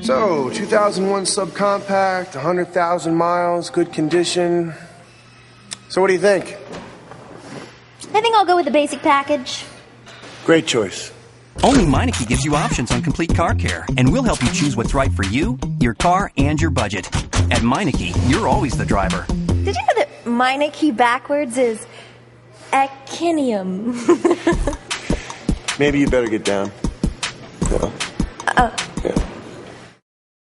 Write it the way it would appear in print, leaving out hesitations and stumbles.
So, 2001 subcompact, 100,000 miles, good condition. So what do you think? I think I'll go with the basic package. Great choice. Only Meineke gives you options on complete car care, and we'll help you choose what's right for you, your car, and your budget. At Meineke, you're always the driver. Did you know that Meineke backwards is Echinium? Maybe you better get down. Yeah. Oh.